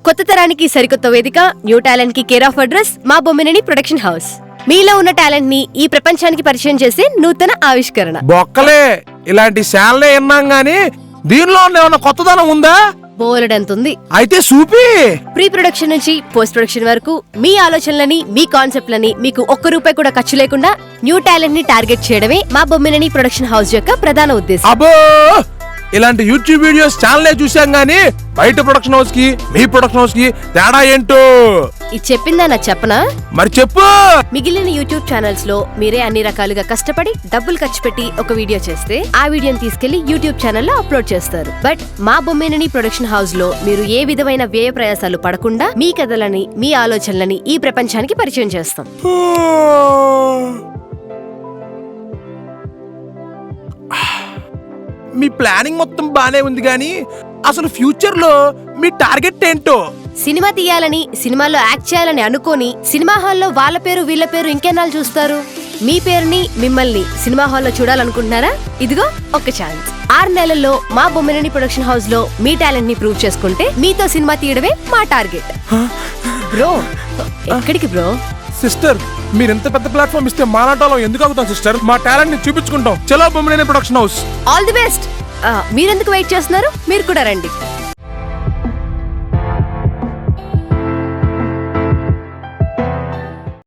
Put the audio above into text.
కొత్త తరానికి సరికొత్త వేదిక, న్యూ టాలెంట్ కి కేర్ ఆఫ్ అడ్రస్ మా బొమ్మినేని ప్రొడక్షన్ హౌస్. మీలో ఉన్న టాలెంట్ ని ఈ ప్రపంచానికి పరిచయం చేసే నూతన ఆవిష్కరణ. బొక్కలే ఇలాంటి శాలనే విన్నాం గానీ దీనిలో ఏమన్నా కొత్తదనం ఉందా? బోలెడంతుంది. అయితే సూపి. ప్రీ ప్రొడక్షన్ నుంచి పోస్ట్ ప్రొడక్షన్ వరకు మీ ఆలోచనలని, మీ కాన్సెప్ట్లని మీకు ₹1 కూడా ఖర్చు లేకుండా న్యూ టాలెంట్ ని టార్గెట్ చేయడమే మా బొమ్మినేని ప్రొడక్షన్ హౌస్ యొక్క ప్రధాన ఉద్దేశం. అబ్బో, ఇలాంటి యూట్యూబ్ వీడియోస్ ఛానలే చూసాం గానీ బయట ప్రొడక్షన్ హౌస్ కి మీ ప్రొడక్షన్ హౌస్ కి తేడా ఏంటో ఇది చెప్పిందా నా చెప్పనా? మరి చెప్పు. మిగిలిన యూట్యూబ్ ఛానల్స్ లో మీరే అన్ని రకాలుగా కష్టపడి డబ్బులు ఖర్చు పెట్టి ఒక వీడియో చేస్తే ఆ వీడియోని తీసుకెళ్లి యూట్యూబ్ ఛానల్లో అప్లోడ్ చేస్తారు. బట్ మా బొమ్మినేని ప్రొడక్షన్ హౌస్ లో మీరు ఏ విధమైన వ్యయ ప్రయాసాలు పడకుండా మీ కథలని, మీ ఆలోచనలని ఈ ప్రపంచానికి పరిచయం చేస్తాం. మీ ప్లానింగ్ మొత్తం బానే ఉంది గానీ అసలు ఫ్యూచర్ లో మీ టార్గెట్ ఏంటో? సినిమా తీయాలని, సినిమాలో యాక్ట్ చేయాలని అనుకోని సినిమా హాల్లో వాళ్ళ పేరు వీళ్ళ పేరు ఇంకెన్నాళ్ళు చూస్తారు? మీ పేరుని, మిమ్మల్ని సినిమా హాల్లో చూడాలనుకుంటున్నారా? ఇదిగో ఒక ఛాన్స్. 6 నెలల్లో మా బొమ్మినేని ప్రొడక్షన్ హౌస్ లో మీ టాలెంట్ ని ప్రూవ్ చేసుకుంటే మీతో సినిమా తీయడమే మా టార్గెట్. బ్రో, ఎక్కడికి బ్రో? సిస్టర్, మీరు ఎంత పెద్ద ప్లాట్ఫామ్ ఇస్తే మాలాటాలో ఎందుకు అవుతాం సిస్టర్? మా టాలెంట్ ని చూపించుకుంటాం. చలో Bommineni production house. All the best. మీరెందుకు వెయిట్ చేస్తున్నారు? మీరు కూడా రండి.